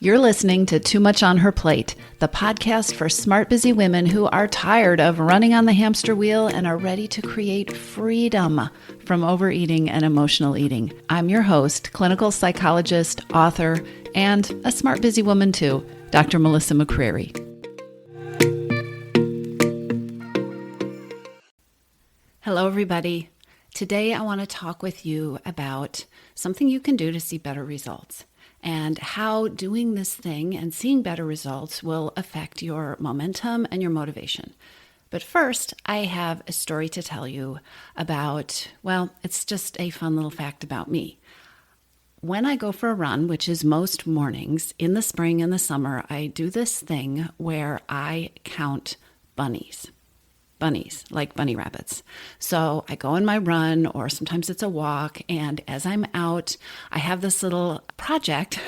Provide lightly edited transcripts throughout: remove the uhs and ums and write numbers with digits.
You're listening to Too Much on Her Plate, the podcast for smart, busy women who are tired of running on the hamster wheel and are ready to create freedom from overeating and emotional eating. I'm your host, clinical psychologist, author, and a smart, busy woman too, Dr. Melissa McCreary. Hello, everybody. Today, I want to talk with you about something you can do to see better results and how doing this thing and seeing better results will affect your momentum and your motivation. But first, I have a story to tell you about, well, it's just a fun little fact about me. When I go for a run, which is most mornings, in the spring and the summer, I do this thing where I count bunnies. Bunnies, like bunny rabbits. So I go on my run, or sometimes it's a walk, and as I'm out, I have this little project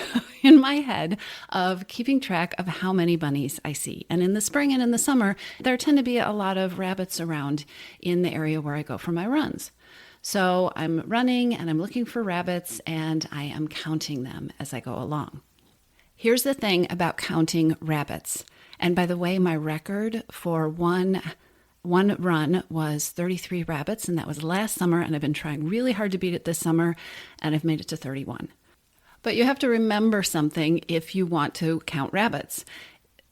in my head of keeping track of how many bunnies I see. And in the spring and in the summer, there tend to be a lot of rabbits around in the area where I go for my runs. So I'm running and I'm looking for rabbits, and I am counting them as I go along. Here's the thing about counting rabbits. And by the way, my record for one run was 33 rabbits, and that was last summer, and I've been trying really hard to beat it this summer, and I've made it to 31. But you have to remember something if you want to count rabbits.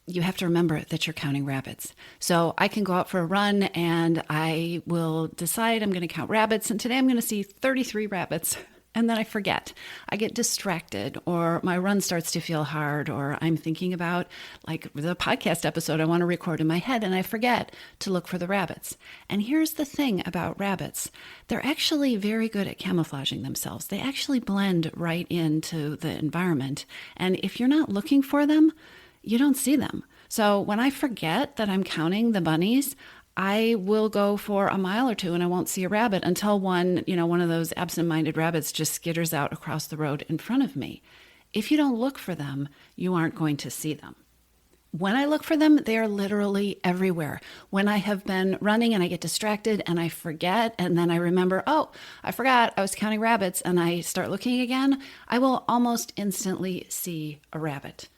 You have to remember that you're counting rabbits. So I can go out for a run, and I will decide I'm going to count rabbits, and today I'm going to see 33 rabbits. And then I forget. I get distracted, or my run starts to feel hard, or I'm thinking about like the podcast episode I want to record in my head, and I forget to look for the rabbits. And here's the thing about rabbits. They're actually very good at camouflaging themselves. They actually blend right into the environment. And if you're not looking for them, you don't see them. So when I forget that I'm counting the bunnies, I will go for a mile or two and I won't see a rabbit until one of those absent-minded rabbits just skitters out across the road in front of me. If you don't look for them, you aren't going to see them. When I look for them, they are literally everywhere. When I have been running and I get distracted and I forget, and then I remember, oh, I forgot I was counting rabbits, and I start looking again, I will almost instantly see a rabbit.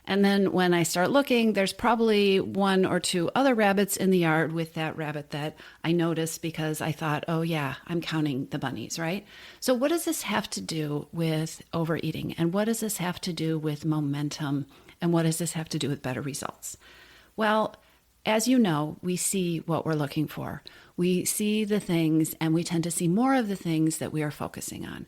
And then when I start looking, there's probably one or two other rabbits in the yard with that rabbit that I noticed because I thought, oh yeah, I'm counting the bunnies, right? So what does this have to do with overeating? And what does this have to do with momentum? And what does this have to do with better results? Well, as you know, we see what we're looking for. We see the things, and we tend to see more of the things that we are focusing on.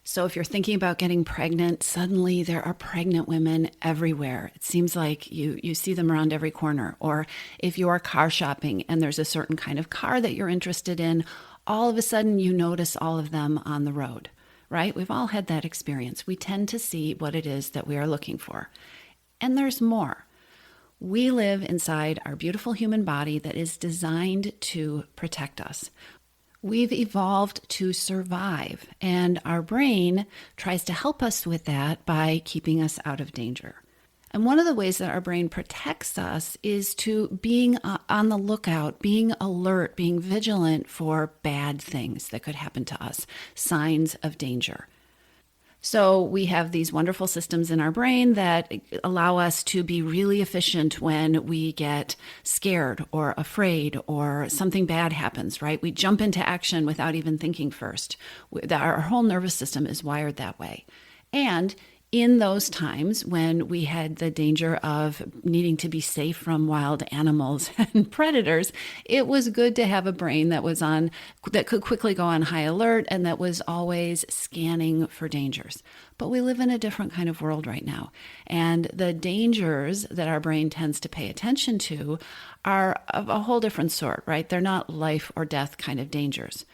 So if you're thinking about getting pregnant, suddenly there are pregnant women everywhere. It seems like you see them around every corner. Or if you are car shopping and there's a certain kind of car that you're interested in, all of a sudden you notice all of them on the road, right? We've all had that experience. We tend to see what it is that we are looking for. And there's more. We live inside our beautiful human body that is designed to protect us. We've evolved to survive, and our brain tries to help us with that by keeping us out of danger. And one of the ways that our brain protects us is to being on the lookout, being alert, being vigilant for bad things that could happen to us, signs of danger. So we have these wonderful systems in our brain that allow us to be really efficient when we get scared or afraid or something bad happens, right? We jump into action without even thinking first. Our whole nervous system is wired that way. And in those times when we had the danger of needing to be safe from wild animals and predators, it was good to have a brain that could quickly go on high alert and that was always scanning for dangers. But we live in a different kind of world right now. And the dangers that our brain tends to pay attention to are of a whole different sort, right? They're not life or death kind of dangers.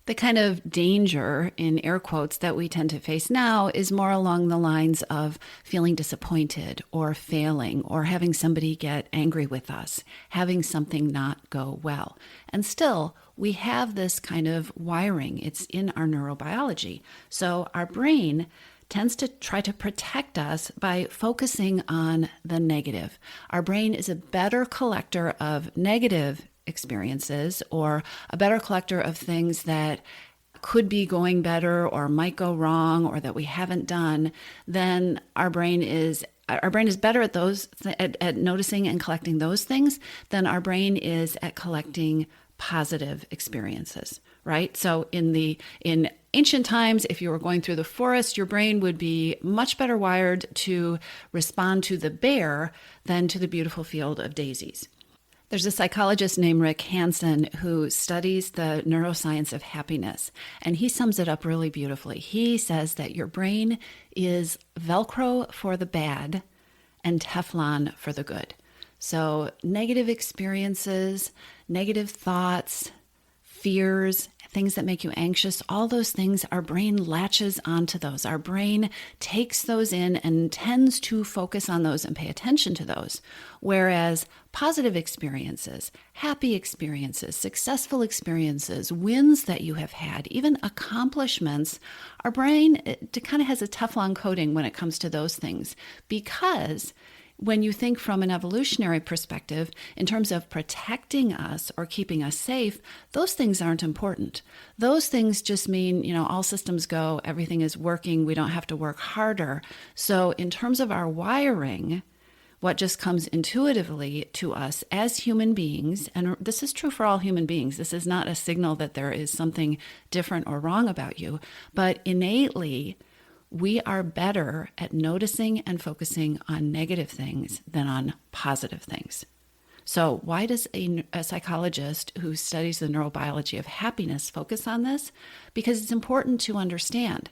The kind of danger, in air quotes, that we tend to face now is more along the lines of feeling disappointed or failing or having somebody get angry with us, having something not go well. And still, we have this kind of wiring. It's in our neurobiology. So our brain tends to try to protect us by focusing on the negative. Our brain is a better collector of negative experiences or a better collector of things that could be going better or might go wrong or that we haven't done, then our brain is better at those at noticing and collecting those things than our brain is at collecting positive experiences, right? So in ancient times, if you were going through the forest, your brain would be much better wired to respond to the bear than to the beautiful field of daisies. There's a psychologist named Rick Hansen who studies the neuroscience of happiness, and he sums it up really beautifully. He says that your brain is Velcro for the bad and Teflon for the good. So negative experiences, negative thoughts, fears, things that make you anxious, all those things, our brain latches onto those. Our brain takes those in and tends to focus on those and pay attention to those. Whereas positive experiences, happy experiences, successful experiences, wins that you have had, even accomplishments, our brain kind of has a Teflon coating when it comes to those things, because when you think from an evolutionary perspective, in terms of protecting us or keeping us safe, those things aren't important. Those things just mean, all systems go, everything is working, we don't have to work harder. So in terms of our wiring, what just comes intuitively to us as human beings, and this is true for all human beings, this is not a signal that there is something different or wrong about you, but innately, we are better at noticing and focusing on negative things than on positive things. So why does a psychologist who studies the neurobiology of happiness focus on this? Because it's important to understand.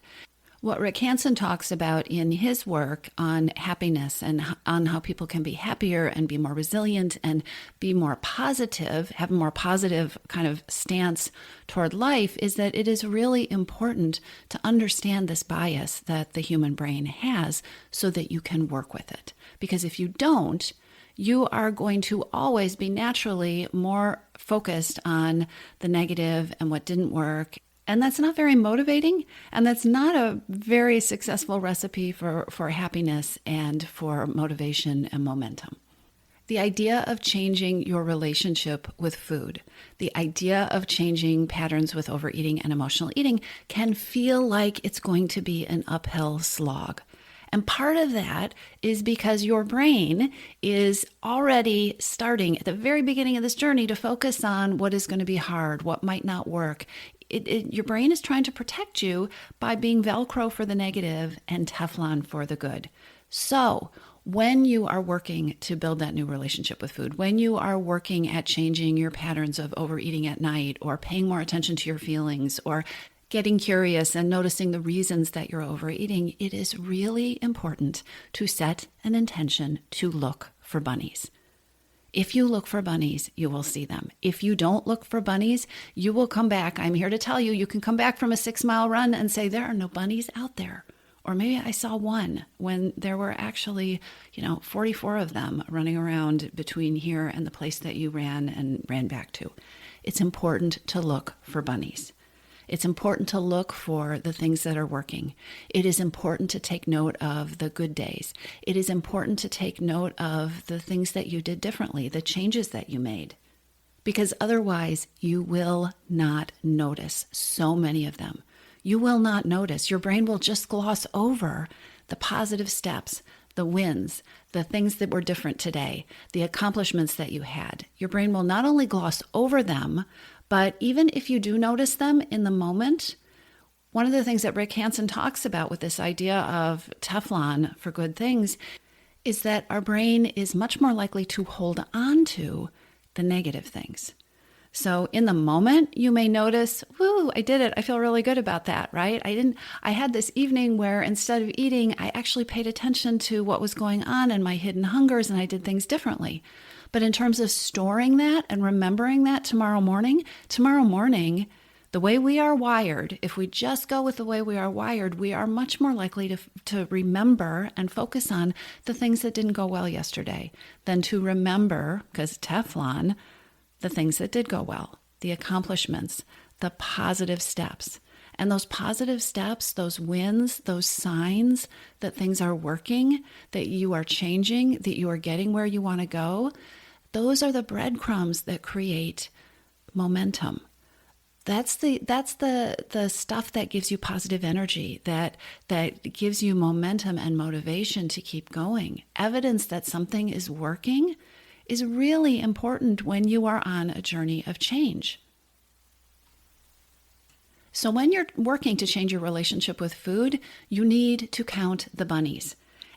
What Rick Hansen talks about in his work on happiness and on how people can be happier and be more resilient and be more positive, have a more positive kind of stance toward life, is that it is really important to understand this bias that the human brain has so that you can work with it. Because if you don't, you are going to always be naturally more focused on the negative and what didn't work. And that's not very motivating, and that's not a very successful recipe for happiness and for motivation and momentum. The idea of changing your relationship with food, the idea of changing patterns with overeating and emotional eating can feel like it's going to be an uphill slog. And part of that is because your brain is already starting at the very beginning of this journey to focus on what is going to be hard, what might not work. Your brain is trying to protect you by being Velcro for the negative and Teflon for the good. So when you are working to build that new relationship with food, when you are working at changing your patterns of overeating at night or paying more attention to your feelings or getting curious and noticing the reasons that you're overeating, it is really important to set an intention to look for bunnies. If you look for bunnies, you will see them. If you don't look for bunnies, you will come back. I'm here to tell you, you can come back from a 6-mile run and say, there are no bunnies out there. Or maybe I saw one when there were actually, 44 of them running around between here and the place that you ran back to. It's important to look for bunnies. It's important to look for the things that are working. It is important to take note of the good days. It is important to take note of the things that you did differently, the changes that you made. Because otherwise, you will not notice so many of them. You will not notice. Your brain will just gloss over the positive steps, the wins, the things that were different today, the accomplishments that you had. Your brain will not only gloss over them, but even if you do notice them in the moment, one of the things that Rick Hansen talks about with this idea of Teflon for good things is that our brain is much more likely to hold on to the negative things. So in the moment, you may notice, woo, I did it. I feel really good about that, right? I had this evening where instead of eating, I actually paid attention to what was going on and my hidden hungers, and I did things differently. But in terms of storing that and remembering that tomorrow morning, the way we are wired, if we just go with the way we are wired, we are much more likely to remember and focus on the things that didn't go well yesterday than to remember, because Teflon, the things that did go well, the accomplishments, the positive steps. And those positive steps, those wins, those signs that things are working, that you are changing, that you are getting where you want to go, those are the breadcrumbs that create momentum. That's the stuff that gives you positive energy, that gives you momentum and motivation to keep going. Evidence that something is working is really important when you are on a journey of change. So when you're working to change your relationship with food, you need to count the bunnies.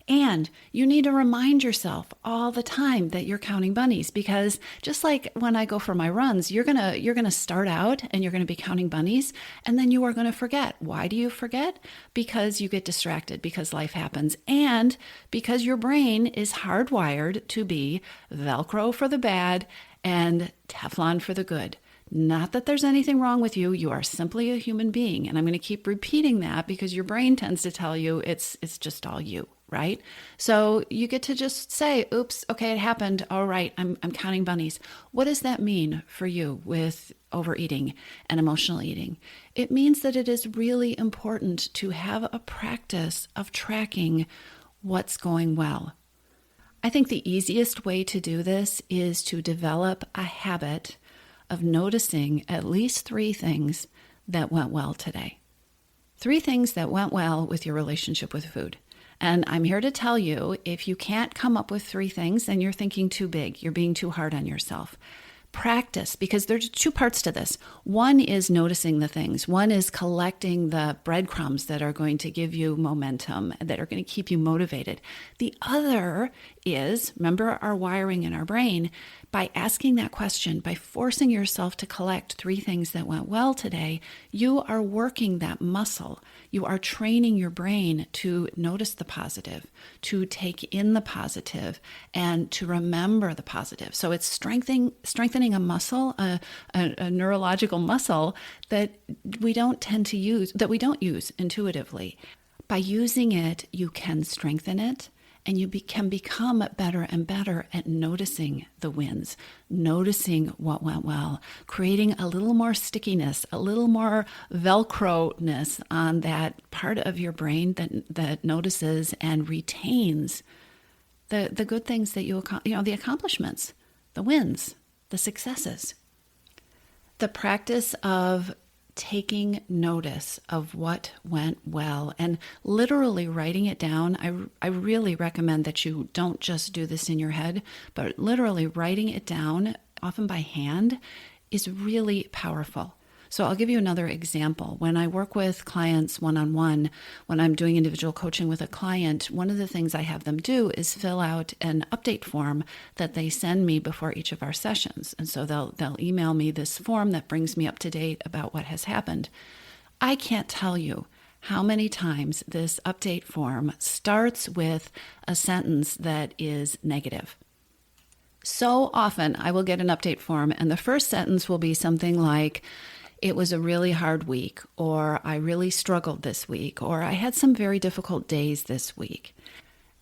And you need to remind yourself all the time that you're counting bunnies, because just like when I go for my runs, you're going to start out and you're going to be counting bunnies, and then you are going to forget. Why do you forget? Because you get distracted, because life happens, and because your brain is hardwired to be Velcro for the bad and Teflon for the good. Not that there's anything wrong with you. You are simply a human being. And I'm going to keep repeating that because your brain tends to tell you it's just all you, right? So you get to just say, oops, okay, it happened. All right, I'm counting bunnies. What does that mean for you with overeating and emotional eating? It means that it is really important to have a practice of tracking what's going well. I think the easiest way to do this is to develop a habit of noticing at least 3 things that went well today. 3 things that went well with your relationship with food. And I'm here to tell you, if you can't come up with 3 things, then you're thinking too big. You're being too hard on yourself. Practice, because there's 2 parts to this. One is noticing the things. One is collecting the breadcrumbs that are going to give you momentum, that are going to keep you motivated. The other is, remember our wiring in our brain, by asking that question, by forcing yourself to collect 3 things that went well today, you are working that muscle. You are training your brain to notice the positive, to take in the positive, and to remember the positive. So it's strengthening a muscle, a neurological muscle that we don't tend to use, that we don't use intuitively. By using it, you can strengthen it. And you can become better and better at noticing the wins, noticing what went well, creating a little more stickiness, a little more Velcro-ness on that part of your brain that notices and retains the good things that the accomplishments, the wins, the successes. The practice of taking notice of what went well and literally writing it down. I really recommend that you don't just do this in your head, but literally writing it down, often by hand, is really powerful. So I'll give you another example. When I work with clients one-on-one, when I'm doing individual coaching with a client, one of the things I have them do is fill out an update form that they send me before each of our sessions. And so they'll email me this form that brings me up to date about what has happened. I can't tell you how many times this update form starts with a sentence that is negative. So often I will get an update form and the first sentence will be something like, "It was a really hard week," or "I really struggled this week," or "I had some very difficult days this week."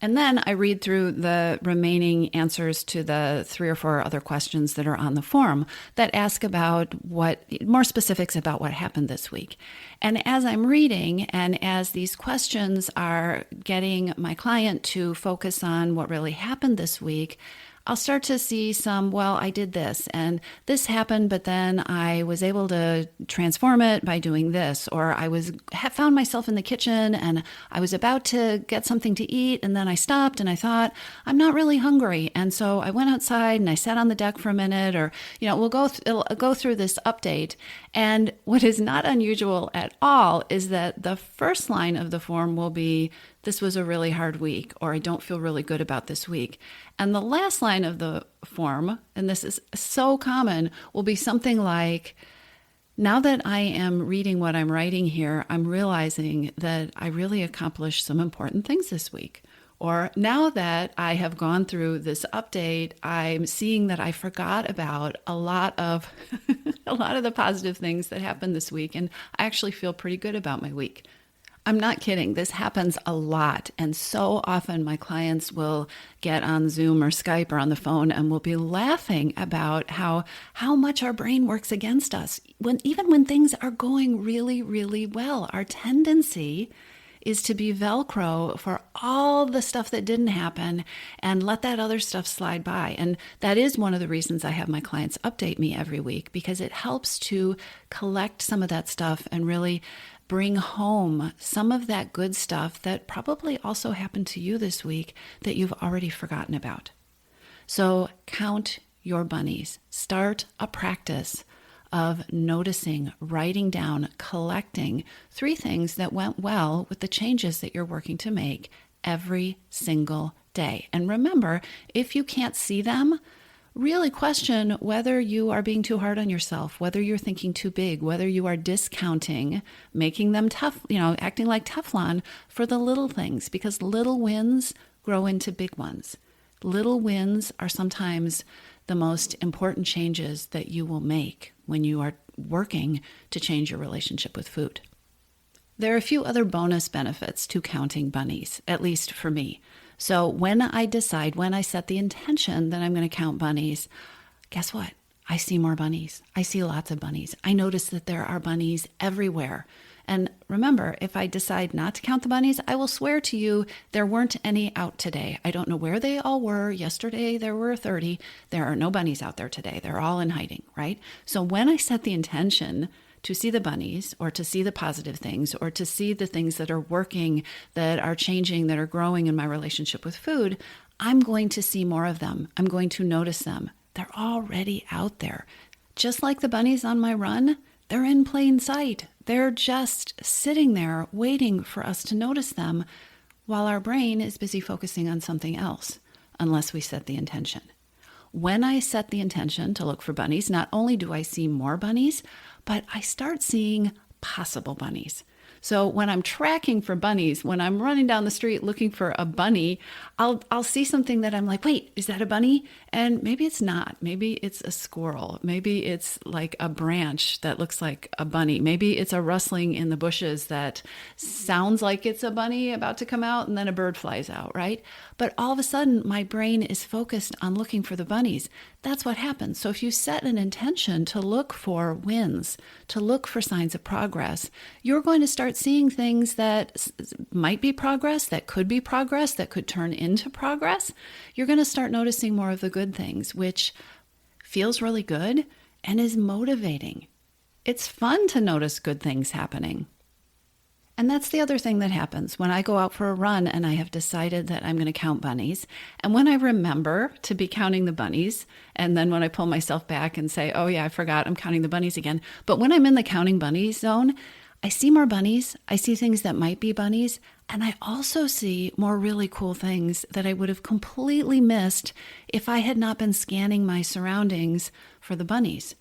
And then I read through the remaining answers to the 3 or 4 other questions that are on the form that ask about more specifics about what happened this week. And as I'm reading, and as these questions are getting my client to focus on what really happened this week, I'll start to see well, I did this and this happened, but then I was able to transform it by doing this, or I found myself in the kitchen and I was about to get something to eat and then I stopped and I thought, I'm not really hungry. And so I went outside and I sat on the deck for a minute, or, we'll go through this update. And what is not unusual at all is that the first line of the form will be, "This was a really hard week," or "I don't feel really good about this week." And the last line of the form, and this is so common, will be something like, "Now that I am reading what I'm writing here, I'm realizing that I really accomplished some important things this week." Or, "Now that I have gone through this update, I'm seeing that I forgot about a lot of the positive things that happened this week, and I actually feel pretty good about my week." I'm not kidding. This happens a lot. And so often my clients will get on Zoom or Skype or on the phone and will be laughing about how much our brain works against us. Even when things are going really, really well, our tendency is to be Velcro for all the stuff that didn't happen and let that other stuff slide by. And that is one of the reasons I have my clients update me every week, because it helps to collect some of that stuff and really bring home some of that good stuff that probably also happened to you this week that you've already forgotten about. So count your bunnies. Start a practice of noticing, writing down, collecting 3 things that went well with the changes that you're working to make every single day. And remember, if you can't see them, really question whether you are being too hard on yourself, whether you're thinking too big, whether you are discounting, making them tough, acting like Teflon for the little things, because little wins grow into big ones. Little wins are sometimes the most important changes that you will make when you are working to change your relationship with food. There are a few other bonus benefits to counting bunnies, at least for me. So when I set the intention that I'm going to count bunnies, guess what? I see more bunnies. I see lots of bunnies. I notice that there are bunnies everywhere. And remember, if I decide not to count the bunnies, I will swear to you there weren't any out today. I don't know where they all were. Yesterday there were 30. There are no bunnies out there today. They're all in hiding, right? So when I set the intention to see the bunnies, or to see the positive things, or to see the things that are working, that are changing, that are growing in my relationship with food, I'm going to see more of them. I'm going to notice them. They're already out there. Just like the bunnies on my run, they're in plain sight. They're just sitting there waiting for us to notice them while our brain is busy focusing on something else, unless we set the intention. When I set the intention to look for bunnies, not only do I see more bunnies, but I start seeing possible bunnies. So when I'm tracking for bunnies, when I'm running down the street looking for a bunny, I'll see something that I'm like, wait, is that a bunny? And maybe it's not. Maybe it's a squirrel. Maybe it's like a branch that looks like a bunny. Maybe it's a rustling in the bushes that sounds like it's a bunny about to come out, and then a bird flies out, right? But all of a sudden, my brain is focused on looking for the bunnies. That's what happens. So if you set an intention to look for wins, to look for signs of progress, you're going to start seeing things that might be progress, that could be progress, that could turn into progress. You're going to start noticing more of the good things, which feels really good and is motivating. It's fun to notice good things happening. And that's the other thing that happens when I go out for a run and I have decided that I'm going to count bunnies. And when I remember to be counting the bunnies, and then when I pull myself back and say, oh yeah, I forgot, I'm counting the bunnies again. But when I'm in the counting bunnies zone, I see more bunnies. I see things that might be bunnies. And I also see more really cool things that I would have completely missed if I had not been scanning my surroundings for the bunnies.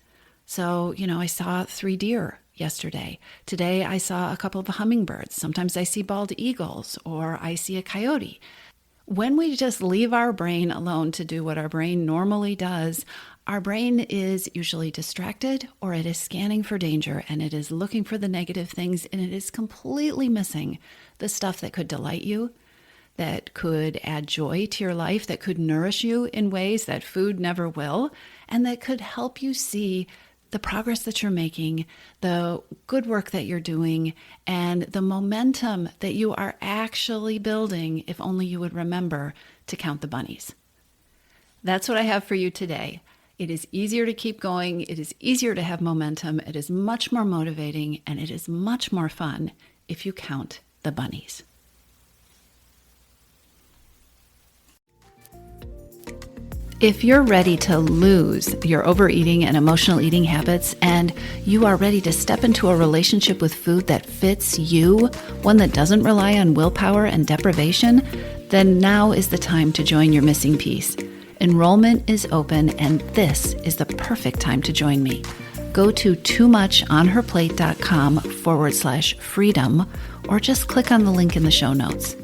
So, I saw 3 deer yesterday. Today, I saw a couple of hummingbirds. Sometimes I see bald eagles, or I see a coyote. When we just leave our brain alone to do what our brain normally does, our brain is usually distracted, or it is scanning for danger, and it is looking for the negative things, and it is completely missing the stuff that could delight you, that could add joy to your life, that could nourish you in ways that food never will, and that could help you see the progress that you're making, the good work that you're doing, and the momentum that you are actually building, if only you would remember to count the bunnies. That's what I have for you today. It is easier to keep going. It is easier to have momentum. It is much more motivating, and it is much more fun if you count the bunnies. If you're ready to lose your overeating and emotional eating habits, and you are ready to step into a relationship with food that fits you, one that doesn't rely on willpower and deprivation, then now is the time to join your missing piece. Enrollment is open, and this is the perfect time to join me. Go to toomuchonherplate.com/freedom, or just click on the link in the show notes.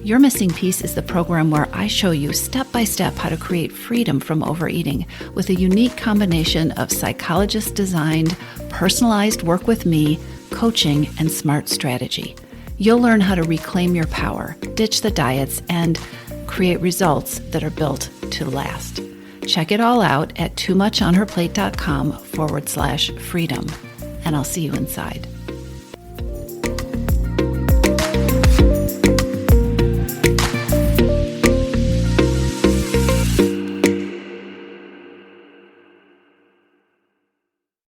Your Missing Piece is the program where I show you step-by-step how to create freedom from overeating with a unique combination of psychologist-designed, personalized work with me, coaching, and smart strategy. You'll learn how to reclaim your power, ditch the diets, and create results that are built to last. Check it all out at toomuchonherplate.com/freedom, and I'll see you inside.